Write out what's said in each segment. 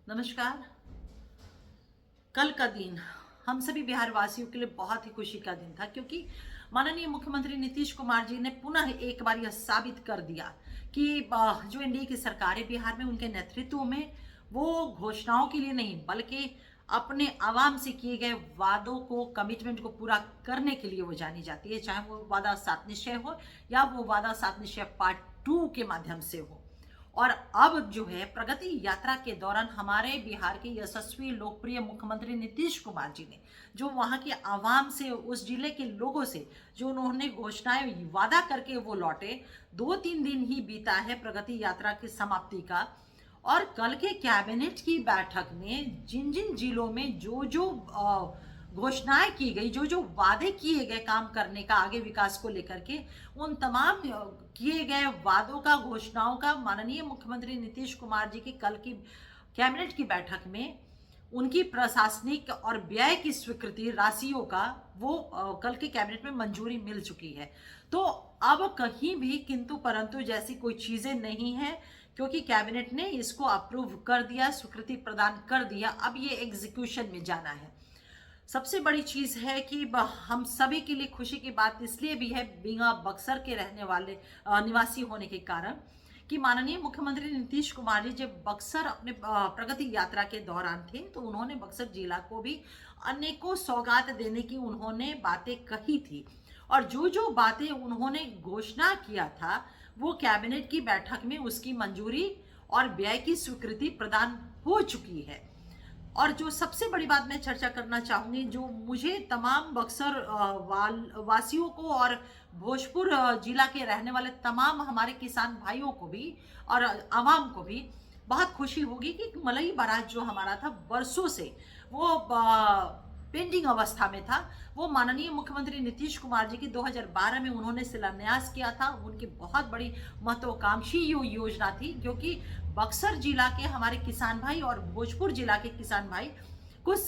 नमस्कार। कल का दिन हम सभी बिहार वासियों के लिए बहुत ही खुशी का दिन था, क्योंकि माननीय मुख्यमंत्री नीतीश कुमार जी ने पुनः एक बार यह साबित कर दिया कि जो एनडीए की सरकार है बिहार में, उनके नेतृत्व में वो घोषणाओं के लिए नहीं बल्कि अपने आवाम से किए गए वादों को, कमिटमेंट को पूरा करने के लिए वो जानी जाती है। चाहे वो वादा सात निश्चय हो या वो वादा सात निश्चय पार्ट 2 के माध्यम से हो। और अब जो है प्रगति यात्रा के दौरान हमारे बिहार के यशस्वी लोकप्रिय मुख्यमंत्री नीतीश कुमार जी ने जो वहां की आवाम से, उस जिले के लोगों से जो उन्होंने घोषणाएं वादा करके वो लौटे, 2-3 दिन ही बीता है प्रगति यात्रा की समाप्ति का। और कल के कैबिनेट की बैठक में जिन जिन जिलों में जो जो घोषणाएं की गई, जो जो वादे किए गए काम करने का आगे विकास को लेकर के, उन तमाम किए गए वादों का, घोषणाओं का माननीय मुख्यमंत्री नीतीश कुमार जी की कल की कैबिनेट की बैठक में उनकी प्रशासनिक और व्यय की स्वीकृति राशियों का वो कल के कैबिनेट में मंजूरी मिल चुकी है। तो अब कहीं भी किंतु परंतु जैसी कोई चीजें नहीं है, क्योंकि कैबिनेट ने इसको अप्रूव कर दिया, स्वीकृति प्रदान कर दिया। अब ये एग्जीक्यूशन में जाना है। सबसे बड़ी चीज है कि हम सभी के लिए खुशी की बात इसलिए भी है, बींगा बक्सर के रहने वाले निवासी होने के कारण, कि माननीय मुख्यमंत्री नीतीश कुमार जी जब बक्सर अपने प्रगति यात्रा के दौरान थे तो उन्होंने बक्सर जिला को भी अनेकों सौगात देने की उन्होंने बातें कही थी। और जो जो बातें उन्होंने घोषणा किया था वो कैबिनेट की बैठक में उसकी मंजूरी और व्यय की स्वीकृति प्रदान हो चुकी है। और जो सबसे बड़ी बात मैं चर्चा करना चाहूंगी, जो मुझे तमाम बक्सर वासियों को और भोजपुर जिला के रहने वाले तमाम हमारे किसान भाइयों को भी और आवाम को भी बहुत खुशी होगी कि मलई बारात जो हमारा था वर्षों से वो पेंडिंग अवस्था में था, वो माननीय मुख्यमंत्री नीतीश कुमार जी की 2012 में उन्होंने शिलान्यास किया था। उनकी बहुत बड़ी महत्वाकांक्षी योजना थी, क्योंकि बक्सर जिला के हमारे किसान भाई और भोजपुर जिला के किसान भाई कुछ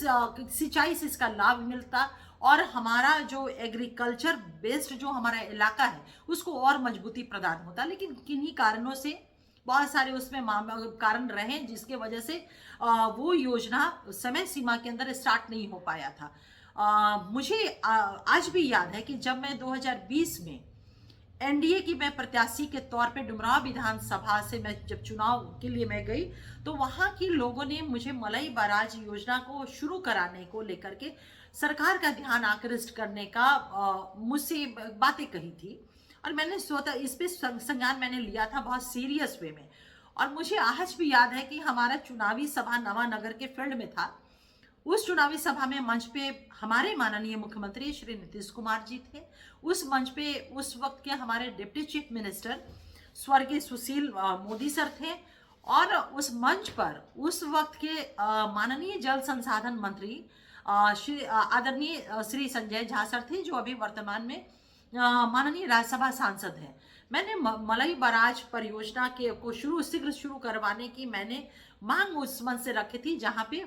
सिंचाई से इसका लाभ मिलता और हमारा जो एग्रीकल्चर बेस्ड जो हमारा इलाका है उसको और मजबूती प्रदान होता। लेकिन किन्हीं कारणों से बहुत सारे उसमें कारण रहे जिसके वजह से वो योजना समय सीमा के अंदर स्टार्ट नहीं हो पाया था। मुझे आज भी याद है कि जब मैं 2020 में एनडीए की मैं प्रत्याशी के तौर पे डुमरांव विधानसभा से मैं जब चुनाव के लिए मैं गई, तो वहां के लोगों ने मुझे मलई बराज योजना को शुरू कराने को लेकर के सरकार का ध्यान आकृष्ट करने का मुझसे बातें कही थी। और मैंने स्वतः इस पे संज्ञान मैंने लिया था बहुत सीरियस वे में। और मुझे आज भी याद है कि हमारा चुनावी सभा नवानगर के फील्ड में था। उस चुनावी सभा में मंच पे हमारे माननीय मुख्यमंत्री श्री नीतीश कुमार जी थे। उस मंच पे उस वक्त के हमारे डिप्टी चीफ मिनिस्टर स्वर्गीय सुशील मोदी सर थे। और उस मंच पर उस वक्त के माननीय जल संसाधन मंत्री श्री आदरणीय श्री संजय झा सर थे, जो अभी वर्तमान में माननीय राज्यसभा सांसद हैं। मैंने मलई बराज परियोजना के को शीघ्र शुरू करवाने की मैंने मांग उस मंच से रखी थी, जहां पे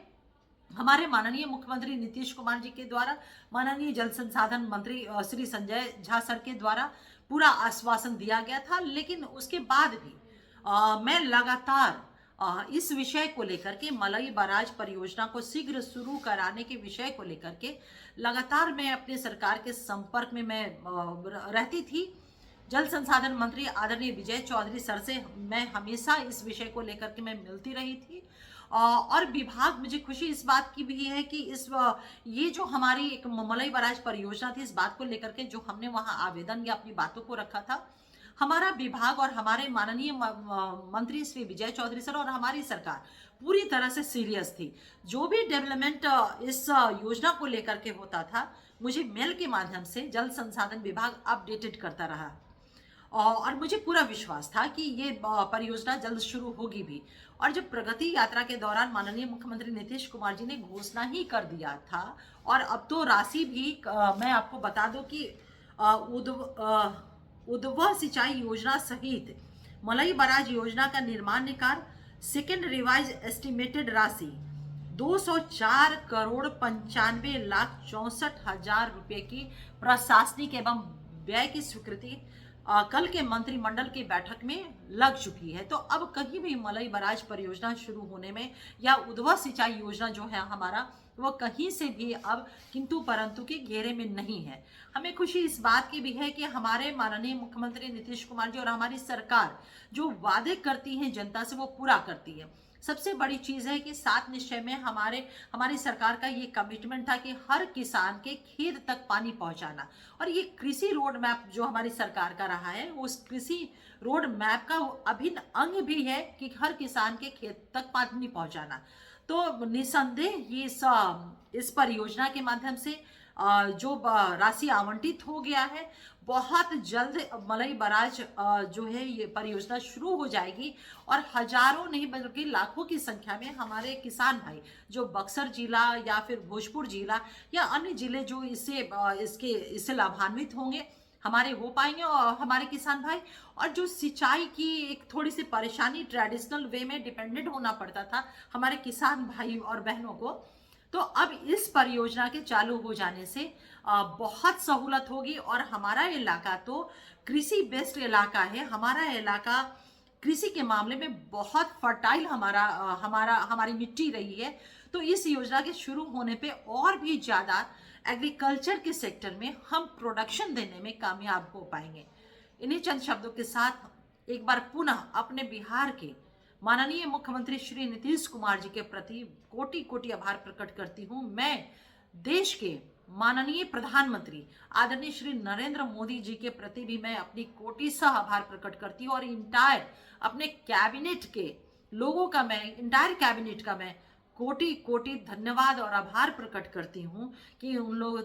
हमारे माननीय मुख्यमंत्री नीतीश कुमार जी के द्वारा, माननीय जल संसाधन मंत्री श्री संजय झा सर के द्वारा पूरा आश्वासन दिया गया था। लेकिन उसके बाद भी मैं लगातार इस विषय को लेकर के, मलई बराज परियोजना को शीघ्र शुरू कराने के विषय को लेकर के लगातार मैं अपने सरकार के संपर्क में मैं रहती थी। जल संसाधन मंत्री आदरणीय विजय चौधरी सर से मैं हमेशा इस विषय को लेकर के मैं मिलती रही थी। और विभाग, मुझे खुशी इस बात की भी है कि ये जो हमारी एक मलई बराज परियोजना थी, इस बात को लेकर के जो हमने वहां आवेदन या अपनी बातों को रखा था, हमारा विभाग और हमारे माननीय मंत्री श्री विजय चौधरी सर और हमारी सरकार पूरी तरह से सीरियस थी। जो भी डेवलपमेंट इस योजना को लेकर के होता था, मुझे मेल के माध्यम से जल संसाधन विभाग अपडेटेड करता रहा। और मुझे पूरा विश्वास था कि ये परियोजना जल्द शुरू होगी भी। और जब प्रगति यात्रा के दौरान माननीय मुख्यमंत्री नीतीश कुमार जी ने घोषणा ही कर दिया था, और अब तो राशि भी मैं आपको बता दूं कि उद्वह सिंचाई योजना सहित मलई बराज योजना का निर्माण कार्य सेकेंड रिवाइज एस्टिमेटेड राशि 204 करोड़ 95 लाख 64 हजार रुपए की प्रशासनिक एवं व्यय की स्वीकृति कल के मंत्रिमंडल की बैठक में लग चुकी है। तो अब कहीं भी मलई बराज परियोजना शुरू होने में या उद्भव सिंचाई योजना जो है हमारा, वो कहीं से भी अब किंतु परंतु के घेरे में नहीं है। हमें खुशी इस बात की भी है कि हमारे माननीय मुख्यमंत्री नीतीश कुमार जी और हमारी सरकार जो वादे करती है जनता से वो पूरा करती है। सबसे बड़ी चीज है कि 7 निश्चय में हमारी सरकार का ये कमिटमेंट था कि हर किसान के खेत तक पानी पहुंचाना, और ये कृषि रोड मैप जो हमारी सरकार का रहा है, उस कृषि रोड मैप का अभिन्न अंग भी है कि हर किसान के खेत तक पानी पहुंचाना। तो निसंदेह ये इस परियोजना के माध्यम से जो राशि आवंटित हो गया है, बहुत जल्द मलई बराज जो है ये परियोजना शुरू हो जाएगी, और हजारों नहीं बल्कि लाखों की संख्या में हमारे किसान भाई जो बक्सर जिला या फिर भोजपुर जिला या अन्य जिले जो इससे लाभान्वित होंगे, हमारे हो पाएंगे, और हमारे किसान भाई। और जो सिंचाई की एक थोड़ी सी परेशानी, ट्रेडिशनल वे में डिपेंडेंट होना पड़ता था हमारे किसान भाई और बहनों को, तो अब इस परियोजना के चालू हो जाने से बहुत सहूलत होगी। और हमारा इलाका तो कृषि बेस्ड इलाका है, हमारा इलाका कृषि के मामले में बहुत फर्टाइल हमारी मिट्टी रही है। तो इस योजना के शुरू होने पे और भी ज़्यादा एग्रीकल्चर के सेक्टर में हम प्रोडक्शन देने में कामयाब हो पाएंगे। इन्हीं चंद शब्दों के साथ एक बार पुनः अपने बिहार के माननीय मुख्यमंत्री श्री नीतीश कुमार जी के प्रति कोटि कोटि आभार प्रकट करती हूँ। मैं देश के माननीय प्रधानमंत्री आदरणीय श्री नरेंद्र मोदी जी के प्रति भी मैं अपनी कोटि सह आभार प्रकट करती हूँ, और इंटायर अपने कैबिनेट के लोगों का इंटायर कैबिनेट का मैं कोटि कोटि धन्यवाद और आभार प्रकट करती हूँ कि उन लोग